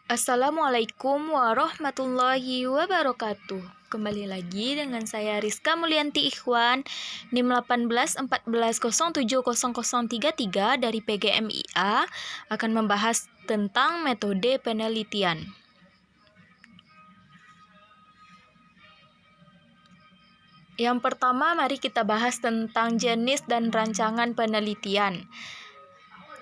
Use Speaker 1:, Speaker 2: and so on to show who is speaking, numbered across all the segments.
Speaker 1: Assalamualaikum warahmatullahi wabarakatuh. Kembali lagi dengan saya Rizka Mulyanti Ikhwan, NIM 1814070033 dari PGMIA akan membahas tentang metode penelitian. Yang pertama, mari kita bahas tentang jenis dan rancangan penelitian.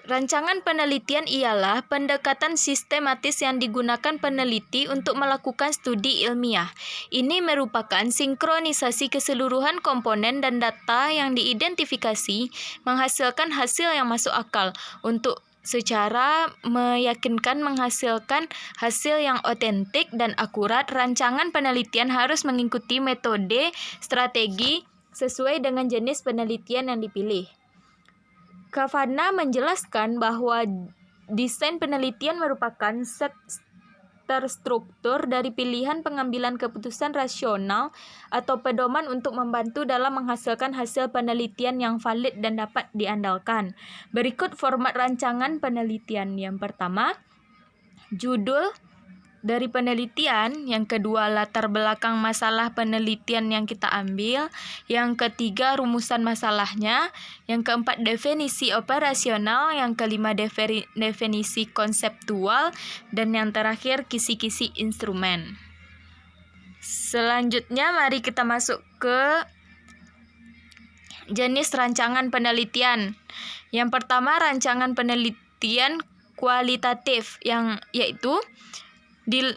Speaker 1: Rancangan penelitian ialah pendekatan sistematis yang digunakan peneliti untuk melakukan studi ilmiah. Ini merupakan sinkronisasi keseluruhan komponen dan data yang diidentifikasi, menghasilkan hasil yang masuk akal untuk secara meyakinkan menghasilkan hasil yang otentik dan akurat. Rancangan penelitian harus mengikuti metode strategi sesuai dengan jenis penelitian yang dipilih. Kavana menjelaskan bahwa desain penelitian merupakan set terstruktur dari pilihan pengambilan keputusan rasional atau pedoman untuk membantu dalam menghasilkan hasil penelitian yang valid dan dapat diandalkan. Berikut format rancangan penelitian. Yang pertama, judul dari penelitian, yang kedua latar belakang masalah penelitian yang kita ambil, yang ketiga rumusan masalahnya, yang keempat definisi operasional, yang kelima definisi konseptual, dan yang terakhir kisi-kisi instrumen. Selanjutnya mari kita masuk ke jenis rancangan penelitian. Yang pertama, rancangan penelitian kualitatif, yang yaitu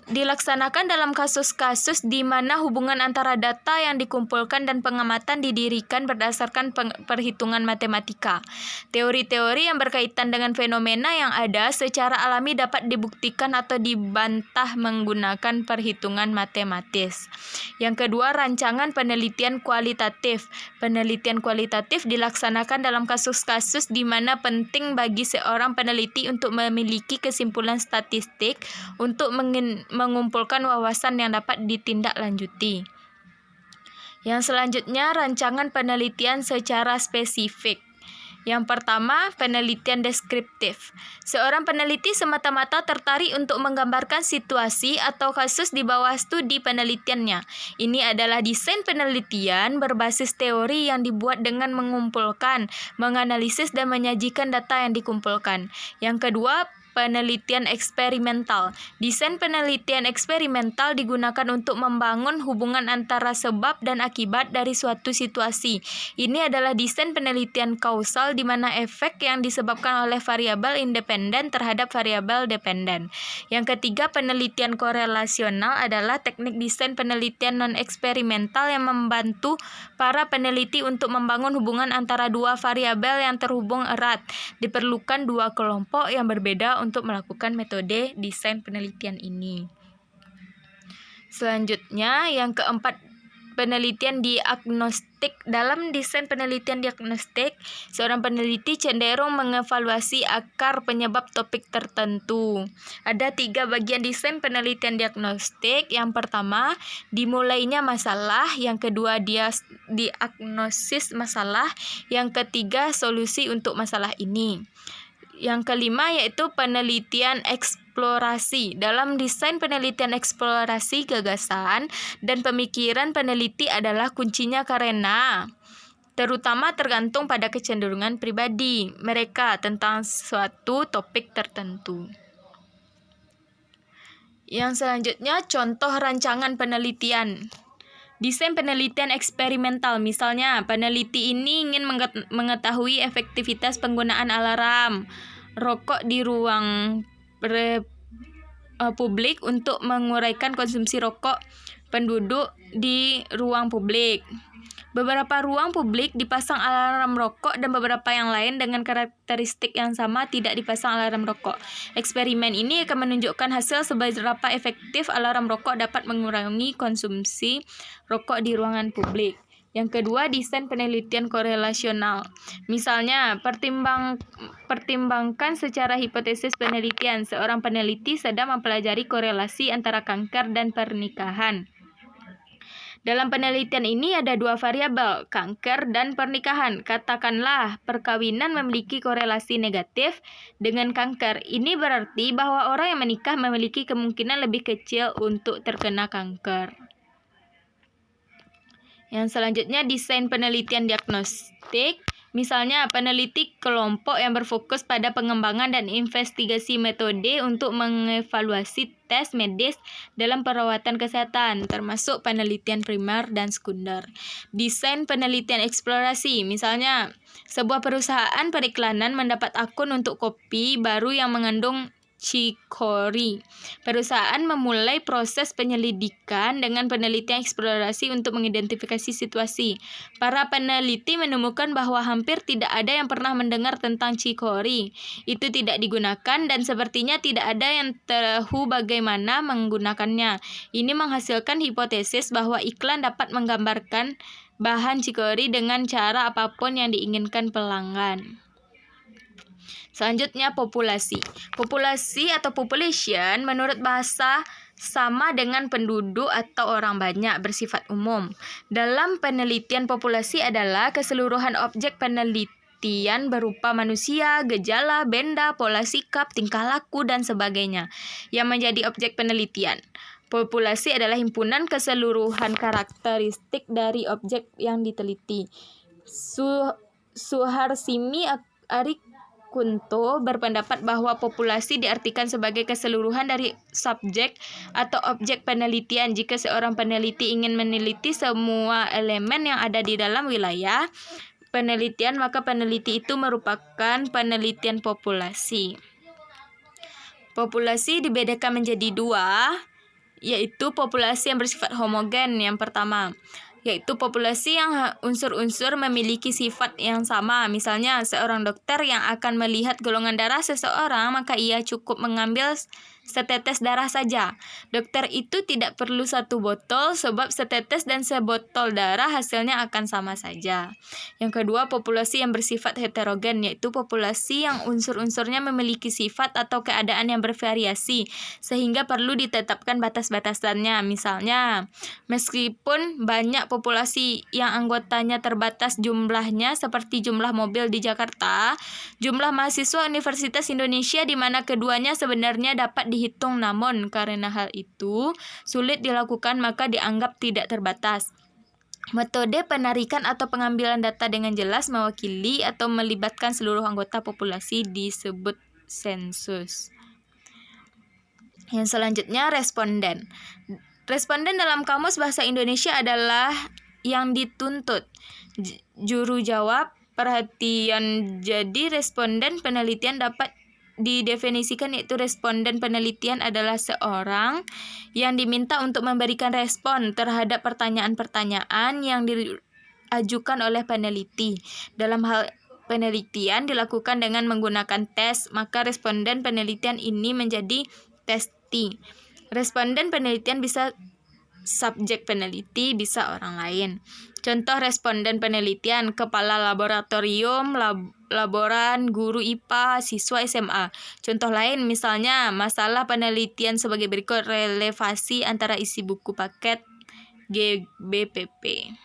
Speaker 1: dilaksanakan dalam kasus-kasus di mana hubungan antara data yang dikumpulkan dan pengamatan didirikan berdasarkan perhitungan matematika. Teori-teori yang berkaitan dengan fenomena yang ada secara alami dapat dibuktikan atau dibantah menggunakan perhitungan matematis. Yang kedua, rancangan penelitian kualitatif. Penelitian kualitatif dilaksanakan dalam kasus-kasus di mana penting bagi seorang peneliti untuk memiliki kesimpulan statistik untuk mengumpulkan wawasan yang dapat ditindaklanjuti. Yang selanjutnya, rancangan penelitian secara spesifik. Yang pertama, penelitian deskriptif. Seorang peneliti semata-mata tertarik untuk menggambarkan situasi atau kasus di bawah studi penelitiannya. Ini adalah desain penelitian berbasis teori yang dibuat dengan mengumpulkan, menganalisis, dan menyajikan data yang dikumpulkan. Yang kedua, penelitian eksperimental. Desain penelitian eksperimental digunakan untuk membangun hubungan antara sebab dan akibat dari suatu situasi. Ini adalah desain penelitian kausal di mana efek yang disebabkan oleh variabel independen terhadap variabel dependen. Yang ketiga, penelitian korelasional adalah teknik desain penelitian non-eksperimental yang membantu para peneliti untuk membangun hubungan antara dua variabel yang terhubung erat. Diperlukan dua kelompok yang berbeda untuk melakukan metode desain penelitian ini. Selanjutnya, yang keempat, penelitian diagnostik. Dalam desain penelitian diagnostik, seorang peneliti cenderung mengevaluasi akar penyebab topik tertentu. Ada 3 bagian desain penelitian diagnostik. Yang pertama, dimulainya masalah. Yang kedua, diagnosis masalah. Yang ketiga, solusi untuk masalah ini. Yang kelima yaitu penelitian eksplorasi. Dalam desain penelitian eksplorasi, gagasan dan pemikiran peneliti adalah kuncinya karena terutama tergantung pada kecenderungan pribadi mereka tentang suatu topik tertentu. Yang selanjutnya, contoh rancangan penelitian. Desain penelitian eksperimental, misalnya peneliti ini ingin mengetahui efektivitas penggunaan alarm rokok di ruang publik untuk menguraikan konsumsi rokok penduduk di ruang publik. Beberapa ruang publik dipasang alarm rokok dan beberapa yang lain dengan karakteristik yang sama tidak dipasang alarm rokok. Eksperimen ini akan menunjukkan hasil seberapa efektif alarm rokok dapat mengurangi konsumsi rokok di ruangan publik. Yang kedua, desain penelitian korelasional. Misalnya, pertimbangkan secara hipotesis penelitian. Seorang peneliti sedang mempelajari korelasi antara kanker dan pernikahan. Dalam penelitian ini ada dua variabel, kanker dan pernikahan. Katakanlah perkawinan memiliki korelasi negatif dengan kanker. Ini berarti bahwa orang yang menikah memiliki kemungkinan lebih kecil untuk terkena kanker. Yang selanjutnya, desain penelitian diagnostik. Misalnya, peneliti kelompok yang berfokus pada pengembangan dan investigasi metode untuk mengevaluasi tes medis dalam perawatan kesehatan, termasuk penelitian primer dan sekunder. Desain penelitian eksplorasi. Misalnya, sebuah perusahaan periklanan mendapat akun untuk kopi baru yang mengandung chicory. Perusahaan memulai proses penyelidikan dengan penelitian eksplorasi untuk mengidentifikasi situasi. Para peneliti menemukan bahwa hampir tidak ada yang pernah mendengar tentang chicory. Itu tidak digunakan dan sepertinya tidak ada yang tahu bagaimana menggunakannya. Ini menghasilkan hipotesis bahwa iklan dapat menggambarkan bahan chicory dengan cara apapun yang diinginkan pelanggan. Selanjutnya, populasi. Populasi atau population menurut bahasa sama dengan penduduk atau orang banyak, bersifat umum. Dalam penelitian, populasi adalah keseluruhan objek penelitian berupa manusia, gejala, benda, pola sikap, tingkah laku, dan sebagainya yang menjadi objek penelitian. Populasi adalah himpunan keseluruhan karakteristik dari objek yang diteliti. Suharsimi Arikunto berpendapat bahwa populasi diartikan sebagai keseluruhan dari subjek atau objek penelitian. Jika seorang peneliti ingin meneliti semua elemen yang ada di dalam wilayah penelitian, maka peneliti itu merupakan penelitian populasi. Populasi dibedakan menjadi dua, yaitu populasi yang bersifat homogen. Yang pertama, yaitu populasi yang unsur-unsur memiliki sifat yang sama. Misalnya, seorang dokter yang akan melihat golongan darah seseorang, maka ia cukup mengambil setetes darah saja. Dokter itu tidak perlu satu botol sebab setetes dan sebotol darah hasilnya akan sama saja. Yang kedua, populasi yang bersifat heterogen, yaitu populasi yang unsur-unsurnya memiliki sifat atau keadaan yang bervariasi sehingga perlu ditetapkan batas-batasannya. Misalnya, meskipun banyak populasi yang anggotanya terbatas jumlahnya seperti jumlah mobil di Jakarta, jumlah mahasiswa Universitas Indonesia di mana keduanya sebenarnya dapat dihitung, namun karena hal itu sulit dilakukan maka dianggap tidak terbatas. Metode penarikan atau pengambilan data dengan jelas mewakili atau melibatkan seluruh anggota populasi disebut sensus. Yang selanjutnya, responden. Responden dalam Kamus Bahasa Indonesia adalah yang dituntut. Juru jawab perhatian. Jadi responden penelitian dapat didefinisikan, yaitu responden penelitian adalah seorang yang diminta untuk memberikan respon terhadap pertanyaan-pertanyaan yang diajukan oleh peneliti. Dalam hal penelitian dilakukan dengan menggunakan tes, maka responden penelitian ini menjadi testi. Responden penelitian bisa subjek peneliti, bisa orang lain. Contoh responden penelitian: kepala laboratorium, laboran, guru IPA, siswa SMA. Contoh lain misalnya masalah penelitian sebagai berikut: relevasi antara isi buku paket GBPP.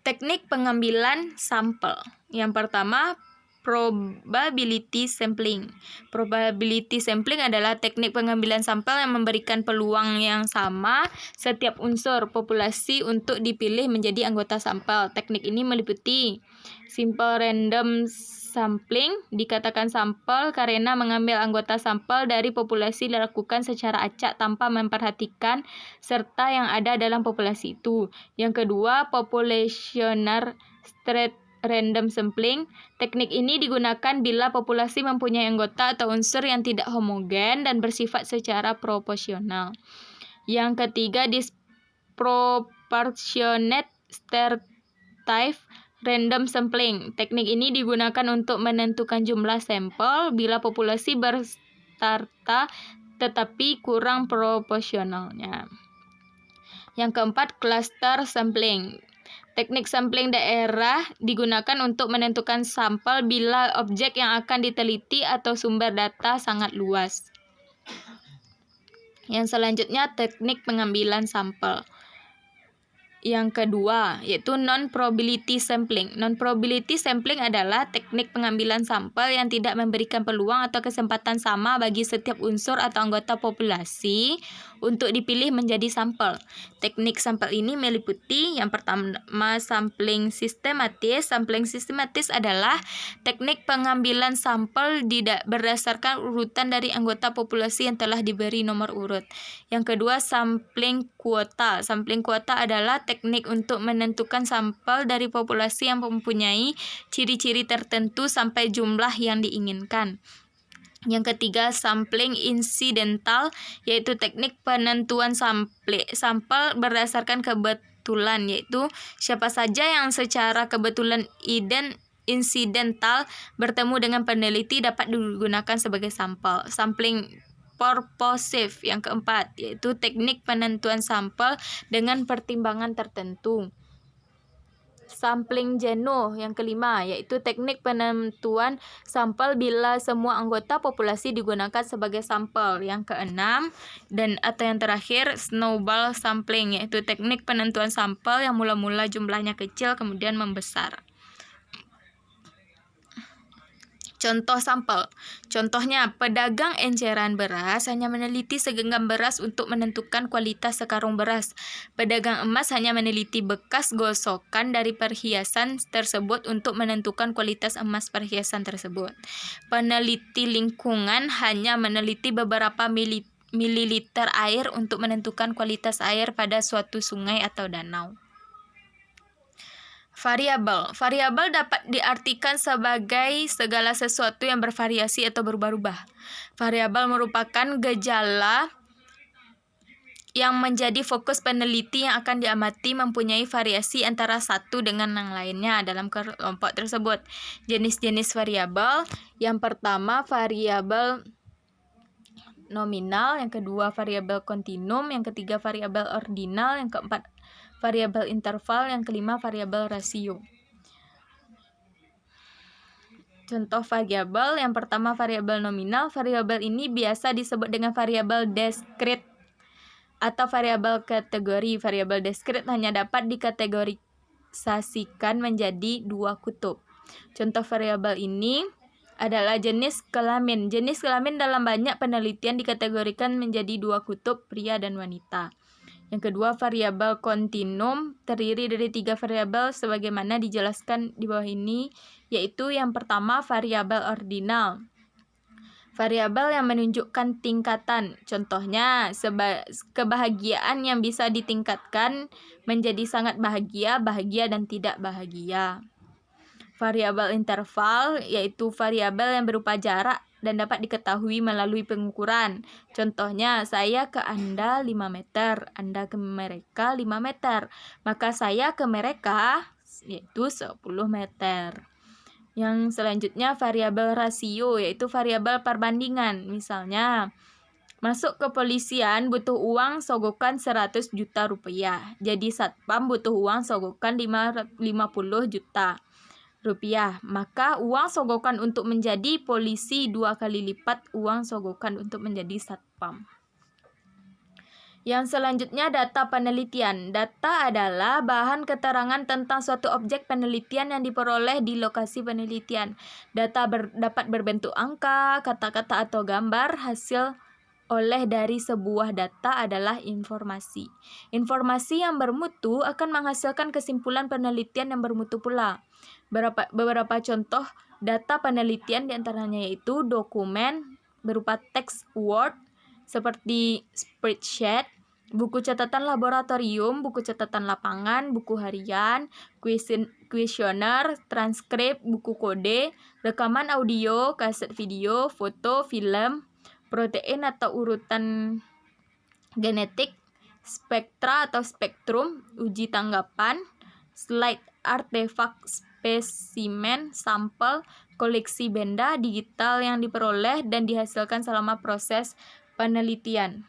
Speaker 1: Teknik pengambilan sampel. Yang pertama, probability sampling. Probability sampling adalah teknik pengambilan sampel yang memberikan peluang yang sama setiap unsur populasi untuk dipilih menjadi anggota sampel. Teknik ini meliputi simple random sampling. Dikatakan sampel karena mengambil anggota sampel dari populasi dilakukan secara acak tanpa memperhatikan serta yang ada dalam populasi itu. Yang kedua, populational straight random sampling. Teknik ini digunakan bila populasi mempunyai anggota atau unsur yang tidak homogen dan bersifat secara proporsional. Yang ketiga, disproportionate stratified random sampling. Teknik ini digunakan untuk menentukan jumlah sampel bila populasi berserta tetapi kurang proporsionalnya. Yang keempat, cluster sampling. Teknik sampling daerah digunakan untuk menentukan sampel bila objek yang akan diteliti atau sumber data sangat luas. Yang selanjutnya teknik pengambilan sampel. Yang kedua, yaitu non-probability sampling. Non-probability sampling adalah teknik pengambilan sampel yang tidak memberikan peluang atau kesempatan sama bagi setiap unsur atau anggota populasi untuk dipilih menjadi sampel. Teknik sampel ini meliputi yang pertama sampling sistematis. Sampling sistematis adalah teknik pengambilan sampel berdasarkan urutan dari anggota populasi yang telah diberi nomor urut. Yang kedua, sampling kuota. Sampling kuota adalah teknik untuk menentukan sampel dari populasi yang mempunyai ciri-ciri tertentu sampai jumlah yang diinginkan. Yang ketiga, sampling insidental, yaitu teknik penentuan sampel berdasarkan kebetulan, yaitu siapa saja yang secara kebetulan insidental bertemu dengan peneliti dapat digunakan sebagai sampel. Sampling purposive yang keempat, yaitu teknik penentuan sampel dengan pertimbangan tertentu. Sampling jenuh yang kelima, yaitu teknik penentuan sampel bila semua anggota populasi digunakan sebagai sampel. Yang keenam atau yang terakhir, snowball sampling, yaitu teknik penentuan sampel yang mula-mula jumlahnya kecil kemudian membesar. Contoh sampel. Contohnya, pedagang enceran beras hanya meneliti segenggam beras untuk menentukan kualitas sekarung beras. Pedagang emas hanya meneliti bekas gosokan dari perhiasan tersebut untuk menentukan kualitas emas perhiasan tersebut. Peneliti lingkungan hanya meneliti beberapa mililiter air untuk menentukan kualitas air pada suatu sungai atau danau. Variabel. Variabel dapat diartikan sebagai segala sesuatu yang bervariasi atau berubah-ubah. Variabel merupakan gejala yang menjadi fokus peneliti yang akan diamati mempunyai variasi antara satu dengan yang lainnya dalam kelompok tersebut. Jenis-jenis variabel, yang pertama variabel nominal, yang kedua variabel kontinum, yang ketiga variabel ordinal, yang keempat variabel interval, yang kelima variabel rasio. Contoh variabel, yang pertama variabel nominal. Variabel ini biasa disebut dengan variabel diskrit atau variabel kategori. Variabel diskrit hanya dapat dikategorisasikan menjadi dua kutub. Contoh variabel ini adalah jenis kelamin. Jenis kelamin dalam banyak penelitian dikategorikan menjadi dua kutub, pria dan wanita. Yang kedua, variabel kontinum terdiri dari tiga variabel sebagaimana dijelaskan di bawah ini, yaitu yang pertama variabel ordinal. Variabel yang menunjukkan tingkatan. Contohnya, kebahagiaan yang bisa ditingkatkan menjadi sangat bahagia, bahagia, dan tidak bahagia. Variabel interval, yaitu variabel yang berupa jarak dan dapat diketahui melalui pengukuran. Contohnya, saya ke Anda 5 meter, Anda ke mereka 5 meter, maka saya ke mereka yaitu 10 meter. Yang selanjutnya variabel rasio, yaitu variabel perbandingan. Misalnya, masuk kepolisian butuh uang sogokan 100 juta rupiah. Jadi satpam butuh uang sogokan 50 juta rupiah. Maka uang sogokan untuk menjadi polisi 2 kali lipat uang sogokan untuk menjadi satpam. Yang selanjutnya data penelitian. Data adalah bahan keterangan tentang suatu objek penelitian yang diperoleh di lokasi penelitian. Data dapat berbentuk angka, kata-kata atau gambar. Hasil oleh dari sebuah data adalah informasi. Informasi yang bermutu akan menghasilkan kesimpulan penelitian yang bermutu pula. Beberapa contoh data penelitian diantaranya yaitu dokumen berupa teks Word seperti spreadsheet, buku catatan laboratorium, buku catatan lapangan, buku harian, kuesioner, transkrip, buku kode, rekaman audio, kaset video, foto, film, protein atau urutan genetik, spektra atau spektrum, uji tanggapan, slide, artefak, spesimen, sampel, koleksi benda digital yang diperoleh dan dihasilkan selama proses penelitian.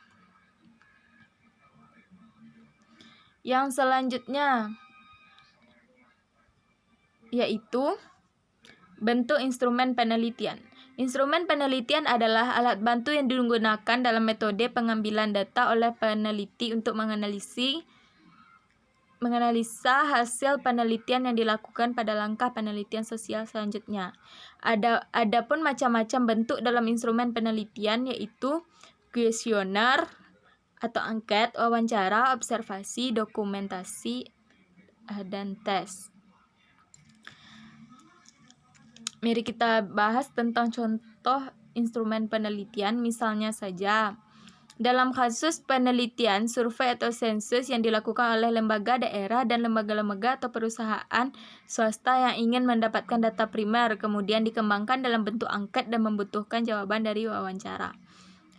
Speaker 1: Yang selanjutnya yaitu bentuk instrumen penelitian. Instrumen penelitian adalah alat bantu yang digunakan dalam metode pengambilan data oleh peneliti untuk menganalisa hasil penelitian yang dilakukan pada langkah penelitian sosial selanjutnya. Adapun macam-macam bentuk dalam instrumen penelitian yaitu kuesioner atau angket, wawancara, observasi, dokumentasi, dan tes. Mari kita bahas tentang contoh instrumen penelitian. Misalnya saja, dalam kasus penelitian, survei atau sensus yang dilakukan oleh lembaga daerah dan lembaga-lembaga atau perusahaan swasta yang ingin mendapatkan data primer, kemudian dikembangkan dalam bentuk angket dan membutuhkan jawaban dari wawancara.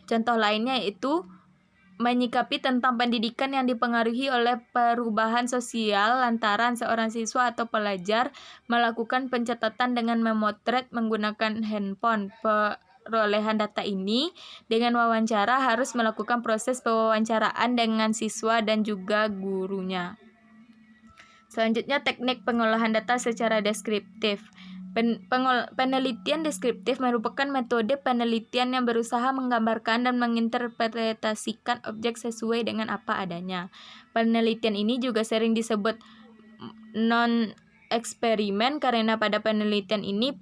Speaker 1: Contoh lainnya yaitu menyikapi tentang pendidikan yang dipengaruhi oleh perubahan sosial lantaran seorang siswa atau pelajar melakukan pencatatan dengan memotret menggunakan handphone. Perolehan data ini dengan wawancara harus melakukan proses pewawancaraan dengan siswa dan juga gurunya. Selanjutnya, teknik pengolahan data secara deskriptif. Penelitian deskriptif merupakan metode penelitian yang berusaha menggambarkan dan menginterpretasikan objek sesuai dengan apa adanya. Penelitian ini juga sering disebut non-eksperimen karena pada penelitian ini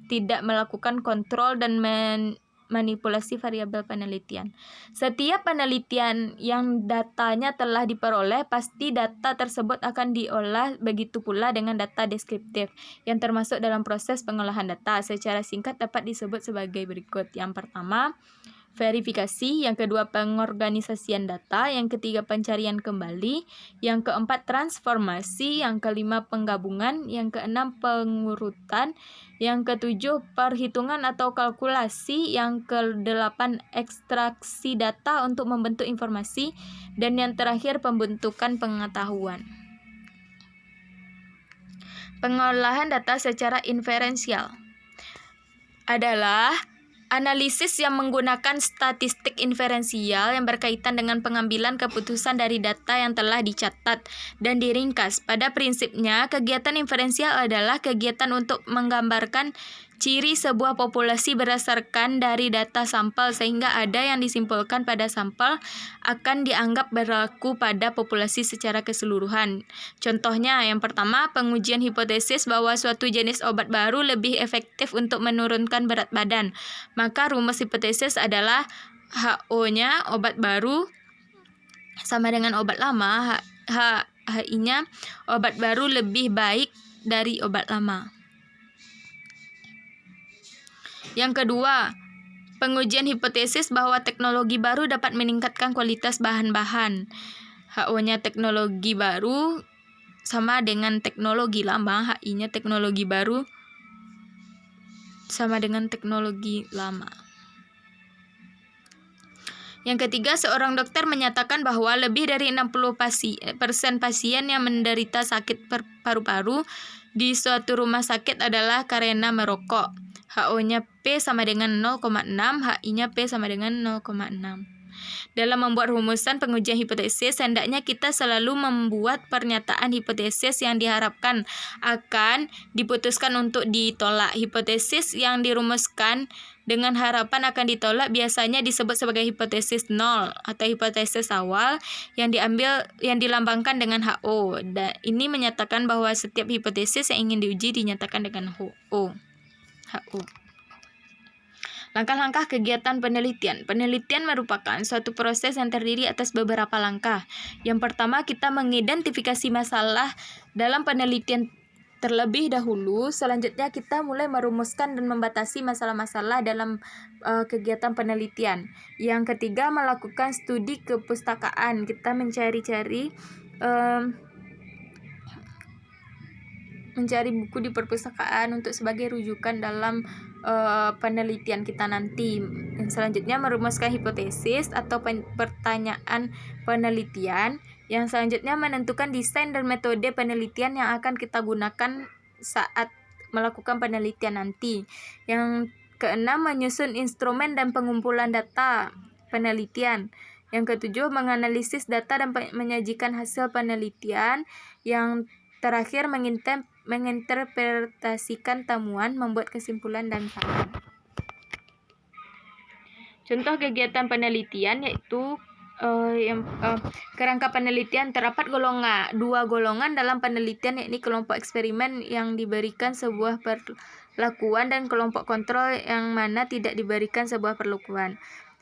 Speaker 1: tidak melakukan kontrol dan manipulasi variabel penelitian. Setiap penelitian yang datanya telah diperoleh, pasti data tersebut akan diolah, begitu pula dengan data deskriptif yang termasuk dalam proses pengolahan data. Secara singkat dapat disebut sebagai berikut. Yang pertama, verifikasi, yang kedua pengorganisasian data, yang ketiga pencarian kembali, yang keempat transformasi, yang kelima penggabungan, yang keenam pengurutan, yang ketujuh perhitungan atau kalkulasi, yang kedelapan ekstraksi data untuk membentuk informasi, dan yang terakhir pembentukan pengetahuan. Pengolahan data secara inferensial adalah analisis yang menggunakan statistik inferensial yang berkaitan dengan pengambilan keputusan dari data yang telah dicatat dan diringkas. Pada prinsipnya, kegiatan inferensial adalah kegiatan untuk menggambarkan ciri sebuah populasi berdasarkan dari data sampel, sehingga ada yang disimpulkan pada sampel akan dianggap berlaku pada populasi secara keseluruhan. Contohnya, yang pertama, pengujian hipotesis bahwa suatu jenis obat baru lebih efektif untuk menurunkan berat badan. Maka rumus hipotesis adalah HO-nya obat baru sama dengan obat lama, HI-nya obat baru lebih baik dari obat lama. Yang kedua, pengujian hipotesis bahwa teknologi baru dapat meningkatkan kualitas bahan-bahan. HO-nya teknologi baru sama dengan teknologi lama, HI-nya teknologi baru sama dengan teknologi lama. Yang ketiga, seorang dokter menyatakan bahwa lebih dari 60% pasien yang menderita sakit paru-paru di suatu rumah sakit adalah karena merokok. HO-nya P sama dengan 0,6, HI-nya P sama dengan 0,6. Dalam membuat rumusan pengujian hipotesis, hendaknya kita selalu membuat pernyataan hipotesis yang diharapkan akan diputuskan untuk ditolak. Hipotesis yang dirumuskan dengan harapan akan ditolak biasanya disebut sebagai hipotesis nol atau hipotesis awal yang dilambangkan dengan HO. Dan ini menyatakan bahwa setiap hipotesis yang ingin diuji dinyatakan dengan HO. Langkah-langkah kegiatan penelitian. Penelitian merupakan suatu proses yang terdiri atas beberapa langkah. Yang pertama, kita mengidentifikasi masalah dalam penelitian terlebih dahulu. Selanjutnya, kita mulai merumuskan dan membatasi masalah-masalah dalam kegiatan penelitian. Yang ketiga, melakukan studi kepustakaan. Kita mencari buku di perpustakaan untuk sebagai rujukan dalam penelitian kita nanti. Yang selanjutnya, merumuskan hipotesis atau pertanyaan penelitian. Yang selanjutnya, menentukan desain dan metode penelitian yang akan kita gunakan saat melakukan penelitian nanti. Yang keenam, menyusun instrumen dan pengumpulan data penelitian. Yang ketujuh, menganalisis data dan menyajikan hasil penelitian. Yang terakhir, menginterpretasikan temuan, membuat kesimpulan dan saran. Contoh kegiatan penelitian yaitu kerangka penelitian terdapat dua golongan dalam penelitian, yakni kelompok eksperimen yang diberikan sebuah perlakuan dan kelompok kontrol yang mana tidak diberikan sebuah perlakuan.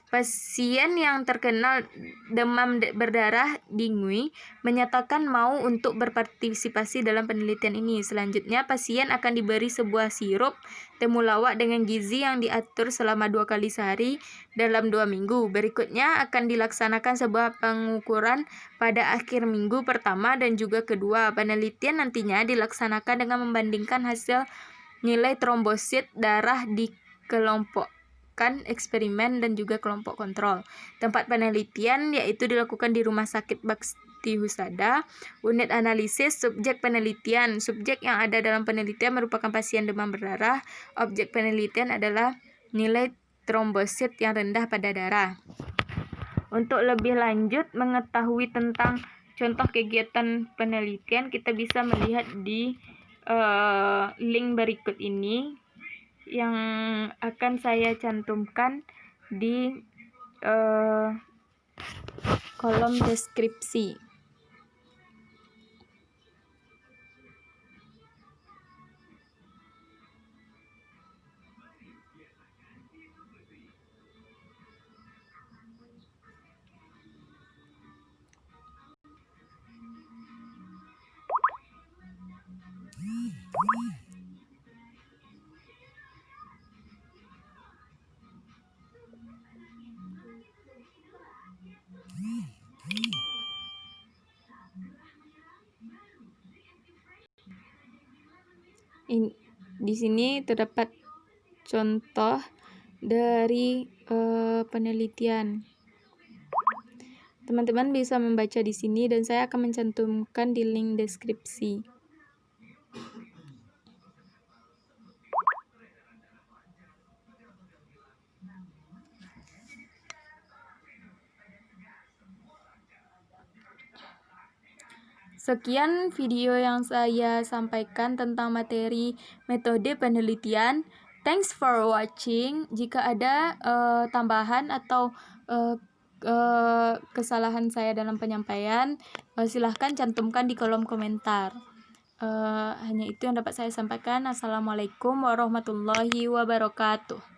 Speaker 1: Pasien yang terkena demam berdarah dengue menyatakan mau untuk berpartisipasi dalam penelitian ini. Selanjutnya, pasien akan diberi sebuah sirup temulawak dengan gizi yang diatur selama 2 kali sehari dalam 2 minggu. Berikutnya akan dilaksanakan sebuah pengukuran pada akhir minggu pertama dan juga kedua. Penelitian nantinya dilaksanakan dengan membandingkan hasil nilai trombosit darah di kelompok eksperimen dan juga kelompok kontrol. Tempat penelitian yaitu dilakukan di Rumah Sakit Bakti Husada. Unit analisis subjek penelitian. Subjek yang ada dalam penelitian merupakan pasien demam berdarah. Objek penelitian adalah nilai trombosit yang rendah pada darah. Untuk lebih lanjut mengetahui tentang contoh kegiatan penelitian, kita bisa melihat di link berikut ini yang akan saya cantumkan di kolom deskripsi. Di sini terdapat contoh dari penelitian. Teman-teman bisa membaca di sini dan saya akan mencantumkan di link deskripsi. Sekian video yang saya sampaikan tentang materi metode penelitian. Thanks for watching. Jika ada tambahan atau kesalahan saya dalam penyampaian, silahkan cantumkan di kolom komentar. Hanya itu yang dapat saya sampaikan. Assalamualaikum warahmatullahi wabarakatuh.